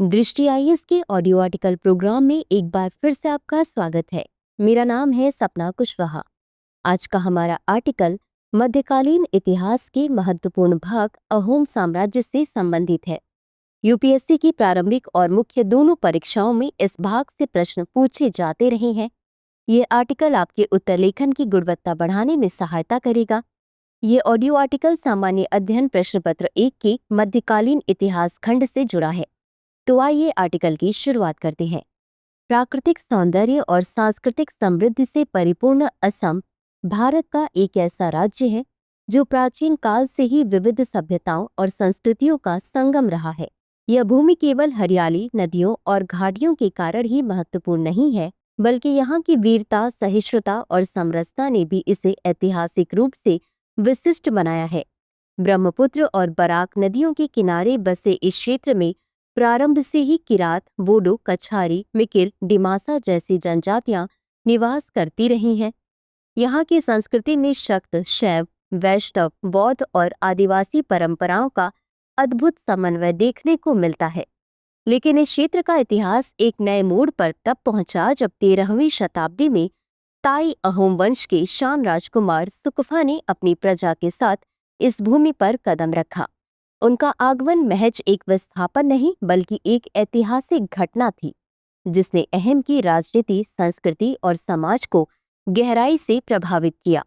दृष्टि आईएएस के audio article programme में एक बार फिर से आपका स्वागत है। मेरा नाम है सपना कुशवाहा। आज का हमारा आर्टिकल मध्यकालीन इतिहास के महत्वपूर्ण भाग अहोम साम्राज्य से संबंधित है। यूपीएससी की प्रारंभिक और मुख्य दोनों परीक्षाओं में इस भाग से प्रश्न पूछे जाते रहे हैं। ये आर्टिकल आपके उत्तर लेखन की गुणवत्ता बढ़ाने में सहायता करेगा। ये ऑडियो आर्टिकल सामान्य अध्ययन प्रश्न पत्र 1 के मध्यकालीन इतिहास खंड से जुड़ा है। तो आइए आर्टिकल की शुरुआत करते हैं। प्राकृतिक सौंदर्य और सांस्कृतिक समृद्धि से परिपूर्ण असम भारत का एक ऐसा राज्य है जो प्राचीन काल से ही विविध सभ्यताओं और संस्कृतियों का संगम रहा है। यह भूमि केवल हरियाली, नदियों और घाटियों के कारण ही महत्वपूर्ण नहीं है, बल्कि यहाँ की वीरता, सहिष्णुता और समरसता ने भी इसे ऐतिहासिक रूप से विशिष्ट बनाया है। ब्रह्मपुत्र और बराक नदियों के किनारे बसे इस क्षेत्र में प्रारंभ से ही किरात, बोडो, कछारी, मिकिर, डिमासा जैसी जनजातियां निवास करती रही हैं। यहाँ की संस्कृति में शक्त, शैव, वैष्णव, बौद्ध और आदिवासी परंपराओं का अद्भुत समन्वय देखने को मिलता है। लेकिन इस क्षेत्र का इतिहास एक नए मोड़ पर तब पहुंचा जब 13वीं शताब्दी में ताई अहोम वंश के शान राजकुमार सुकफा ने अपनी प्रजा के साथ इस भूमि पर कदम रखा। उनका आगमन महज एक विस्थापन नहीं बल्कि एक ऐतिहासिक घटना थी जिसने अहम की राजनीति, संस्कृति और समाज को गहराई से प्रभावित किया।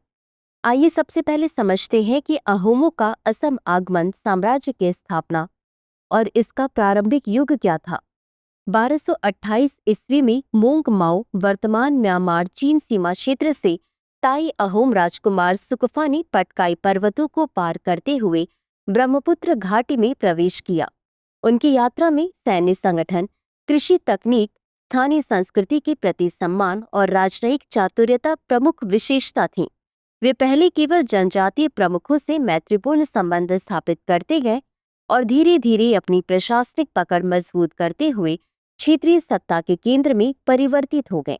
आइए सबसे पहले समझते हैं कि अहोमों का असम आगमन, साम्राज्य की स्थापना और इसका प्रारंभिक युग क्या था। 1228 ईस्वी में मोंग माओ वर्तमान म्यांमार चीन सीमा क्षेत्र से ताई अहोम राजकुमार सुकफा ने पटकाई पर्वतों को पार करते हुए ब्रह्मपुत्र घाटी में प्रवेश किया। उनकी यात्रा में सैन्य संगठन, कृषि तकनीक, स्थानीय संस्कृति के प्रति सम्मान और राजनयिक चातुर्यता प्रमुख विशेषता थीं। वे पहले केवल जनजातीय प्रमुखों से मैत्रीपूर्ण संबंध स्थापित करते गए और धीरे धीरे अपनी प्रशासनिक पकड़ मजबूत करते हुए क्षेत्रीय सत्ता के केंद्र में परिवर्तित हो गए।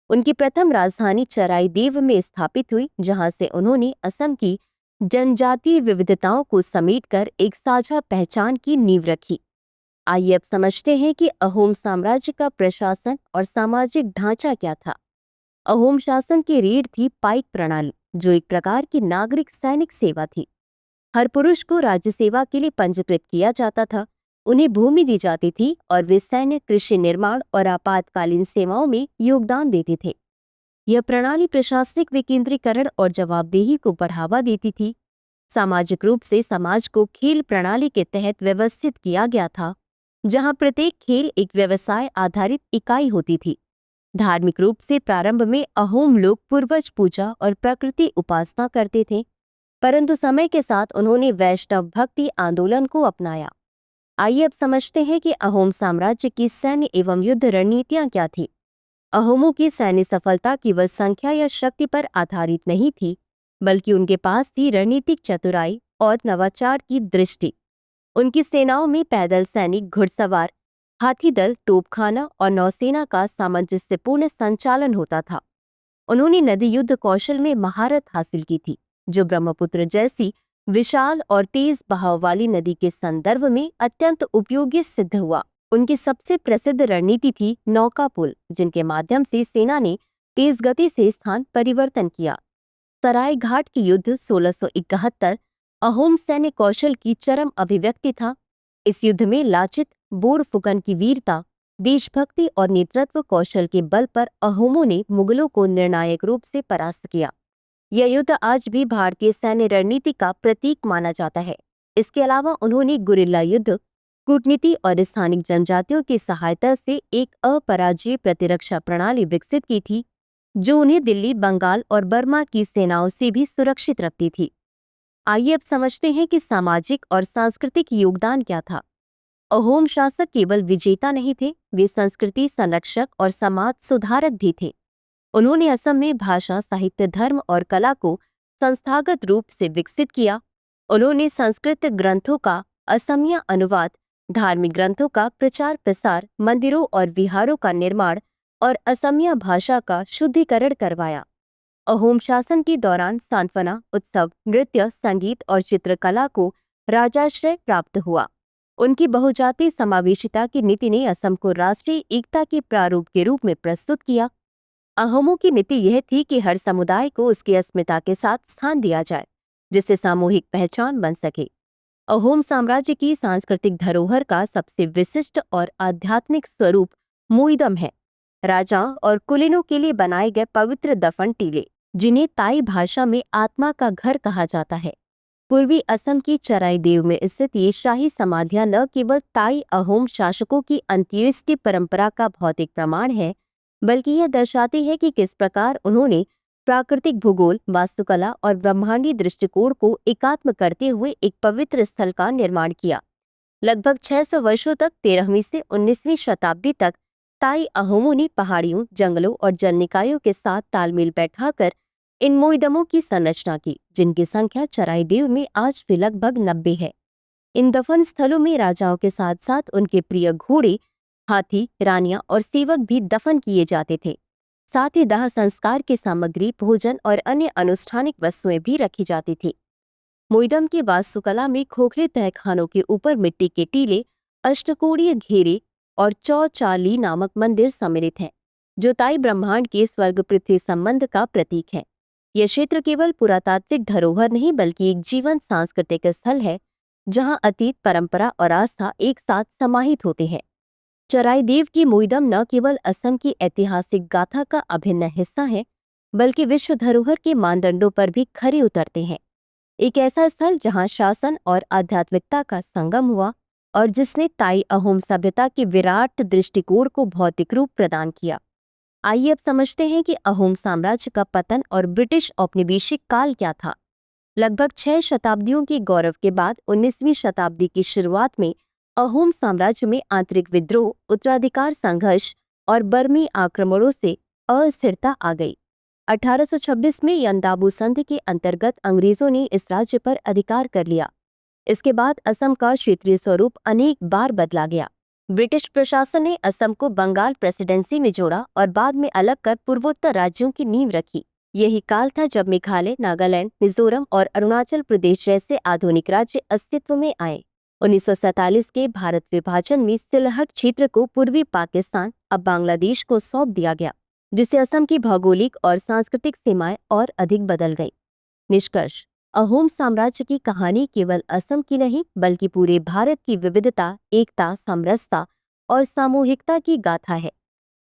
उनकी प्रथम राजधानी चराई देव में स्थापित हुई, जहां से उन्होंने असम की जनजातीय विविधताओं को समेटकर एक साझा पहचान की नींव रखी। आइए अब समझते हैं कि अहोम साम्राज्य का प्रशासन और सामाजिक ढांचा क्या था। अहोम शासन की रीढ़ थी पाइक प्रणाली, जो एक प्रकार की नागरिक सैनिक सेवा थी। हर पुरुष को राज्य सेवा के लिए पंजीकृत किया जाता था, उन्हें भूमि दी जाती थी और वे सैन्य, कृषि निर्माण और आपातकालीन सेवाओं में योगदान देते थे। यह प्रणाली प्रशासनिक विकेंद्रीकरण और जवाबदेही को बढ़ावा देती थी। सामाजिक रूप से समाज को खेल प्रणाली के तहत व्यवस्थित किया गया था, जहां प्रत्येक खेल एक व्यवसाय आधारित इकाई होती थी। धार्मिक रूप से प्रारंभ में अहोम लोग पूर्वज पूजा और प्रकृति उपासना करते थे, परंतु समय के साथ उन्होंने वैष्णव भक्ति आंदोलन को अपनाया। आइए अब समझते हैं कि अहोम साम्राज्य की सैन्य एवं युद्ध रणनीतियां क्या थी। अहोमों की सैन्य सफलता केवल संख्या या शक्ति पर आधारित नहीं थी, बल्कि उनके पास थी रणनीतिक चतुराई और नवाचार की दृष्टि। उनकी सेनाओं में पैदल सैनिक, घुड़सवार, हाथी दल, तोपखाना और नौसेना का सामंजस्यपूर्ण संचालन होता था। उन्होंने नदी युद्ध कौशल में महारत हासिल की थी, जो ब्रह्मपुत्र जैसी विशाल और तेज बहाव वाली नदी के संदर्भ में अत्यंत उपयोगी सिद्ध हुआ। उनकी सबसे प्रसिद्ध रणनीति थी नौका पुल, जिनके माध्यम से सेना ने तेज गति से स्थान परिवर्तन किया। सराय घाट की युद्ध 1671 अहोम सैन्य कौशल की चरम अभिव्यक्ति था। इस युद्ध में लाचित बोरफुकन की वीरता, देशभक्ति और नेतृत्व कौशल के बल पर अहोमों ने मुगलों को निर्णायक रूप से परास्त किया। यह युद्ध आज भी भारतीय सैन्य रणनीति का प्रतीक माना जाता है। इसके अलावा उन्होंने गुरिल्ला युद्ध, कूटनीति और स्थानिक जनजातियों की सहायता से एक अपराजयी प्रतिरक्षा प्रणाली विकसित की थी, जो उन्हें दिल्ली, बंगाल और बर्मा की सेनाओं से भी सुरक्षित रखती थी। आइए अब समझते हैं कि सामाजिक और सांस्कृतिक योगदान क्या था। अहोम शासक केवल विजेता नहीं थे, वे संस्कृति संरक्षक और समाज सुधारक भी थे। उन्होंने असम में भाषा, साहित्य, धर्म और कला को संस्थागत रूप से विकसित किया। उन्होंने संस्कृत ग्रंथों का असमिया अनुवाद, धार्मिक ग्रंथों का प्रचार प्रसार, मंदिरों और विहारों का निर्माण और असमिया भाषा का शुद्धिकरण करवाया। अहोम शासन के दौरान सांत्वना, उत्सव, नृत्य, संगीत और चित्रकला को राजाश्रय प्राप्त हुआ। उनकी बहुजातीय समावेशिता की नीति ने असम को राष्ट्रीय एकता के प्रारूप के रूप में प्रस्तुत किया। अहोमों की नीति यह थी कि हर समुदाय को उसकी अस्मिता के साथ स्थान दिया जाए, जिससे सामूहिक पहचान बन सके। अहोम साम्राज्य की सांस्कृतिक धरोहर का सबसे विशिष्ट और आध्यात्मिक स्वरूप मोइदम है। राजा और कुलीनों के लिए बनाए गए पवित्र दफन टीले, जिन्हें ताई भाषा में आत्मा का घर कहा जाता है। पूर्वी असम की चराईदेव में स्थित ये शाही समाधियां न केवल ताई अहोम शासकों की अंत्येष्टि परंपरा का भौतिक प्रमाण है, बल्कि यह दर्शाती है कि किस प्रकार उन्होंने प्राकृतिक भूगोल, वास्तुकला और ब्रह्मांडीय दृष्टिकोण को एकात्म करते हुए एक पवित्र स्थल का निर्माण किया। लगभग 600 वर्षों तक 13वीं से 19वीं शताब्दी तक ताई अहोमों ने पहाड़ियों, जंगलों और जल निकायों के साथ तालमेल बैठाकर इन मोइदमों की संरचना की, जिनकी संख्या चराईदेव में आज भी लगभग 90 है। इन दफन स्थलों में राजाओं के साथ साथ उनके प्रिय घोड़े, हाथी, रानियां और सेवक भी दफन किए जाते थे। साथ ही दाह संस्कार की सामग्री, भोजन और अन्य अनुष्ठानिक वस्तुएं भी रखी जाती थी। मोइदम की वास्तुकला में खोखले तहखानों के ऊपर मिट्टी के टीले, अष्टकोणीय घेरे और चौचाली नामक मंदिर सम्मिलित हैं, जो ताई ब्रह्मांड के स्वर्ग पृथ्वी संबंध का प्रतीक है। यह क्षेत्र केवल पुरातात्विक धरोहर नहीं बल्कि एक जीवंत सांस्कृतिक स्थल है, जहां अतीत, परंपरा और आस्था एक साथ समाहित होते हैं। चराईदेव की मोइदम न केवल असम की ऐतिहासिक गाथा का अभिन्न हिस्सा है, बल्कि विश्व धरोहर के मानदंडों पर भी खरे उतरते हैं। एक ऐसा स्थल जहां शासन और आध्यात्मिकता का संगम हुआ और जिसने ताई अहोम सभ्यता के विराट दृष्टिकोण को भौतिक रूप प्रदान किया। आइए अब समझते हैं कि अहोम साम्राज्य का पतन और ब्रिटिश औपनिवेशिक काल क्या था। लगभग 6 शताब्दियों के गौरव के बाद 19वीं शताब्दी की शुरुआत में अहोम साम्राज्य में आंतरिक विद्रोह, उत्तराधिकार संघर्ष और बर्मी आक्रमणों से अस्थिरता आ गई। 1826 में यंदाबू संधि के अंतर्गत अंग्रेजों ने इस राज्य पर अधिकार कर लिया। इसके बाद असम का क्षेत्रीय स्वरूप अनेक बार बदला गया। ब्रिटिश प्रशासन ने असम को बंगाल प्रेसिडेंसी में जोड़ा और बाद में अलग कर पूर्वोत्तर राज्यों की नींव रखी। यही काल था जब मेघालय, नागालैंड, मिजोरम और अरुणाचल प्रदेश जैसे आधुनिक राज्य अस्तित्व में आए। 1947 के भारत विभाजन में सिलहट क्षेत्र को पूर्वी पाकिस्तान, अब बांग्लादेश को सौंप दिया गया, जिससे असम की भौगोलिक और सांस्कृतिक सीमाएं और अधिक बदल गई। निष्कर्ष: अहोम साम्राज्य की कहानी केवल असम की नहीं बल्कि पूरे भारत की विविधता, एकता, समरसता और सामूहिकता की गाथा है।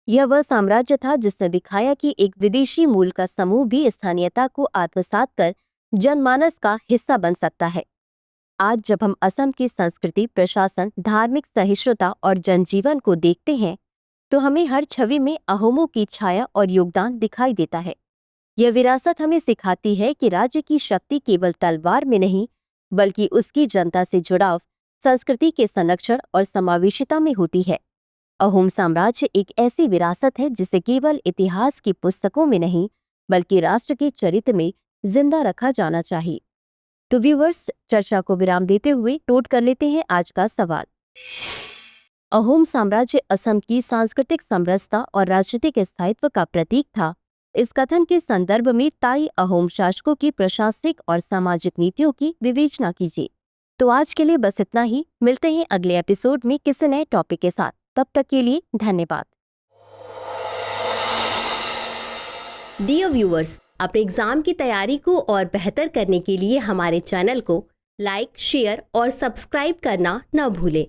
यह वह साम्राज्य था जिसने दिखाया कि एक विदेशी मूल का समूह भी स्थानीयता को आत्मसात कर जनमानस का हिस्सा बन सकता है। आज जब हम असम की संस्कृति, प्रशासन, धार्मिक सहिष्णुता और जनजीवन को देखते हैं, तो हमें हर छवि में अहोमों की छाया और योगदान दिखाई देता है। यह विरासत हमें सिखाती है कि राज्य की शक्ति केवल तलवार में नहीं, बल्कि उसकी जनता से जुड़ाव, संस्कृति के संरक्षण और समावेशिता में होती है। अहोम साम्राज्य एक ऐसी विरासत है जिसे केवल इतिहास की पुस्तकों में नहीं, बल्कि राष्ट्र के चरित्र में जिंदा रखा जाना चाहिए। तो व्यूअर्स, चर्चा को विराम देते हुए नोट कर लेते हैं आज का सवाल। अहोम साम्राज्य असम की सांस्कृतिक समरसता और राजनीतिक स्थायित्व का प्रतीक था। इस कथन के संदर्भ में ताई अहोम शासकों की प्रशासनिक और सामाजिक नीतियों की विवेचना कीजिए। तो आज के लिए बस इतना ही। मिलते हैं अगले एपिसोड में किसी नए टॉपिक के साथ। तब तक के लिए धन्यवाद। डियर व्यूअर्स, अपने एग्जाम की तैयारी को और बेहतर करने के लिए हमारे चैनल को लाइक, शेयर और सब्सक्राइब करना न भूलें।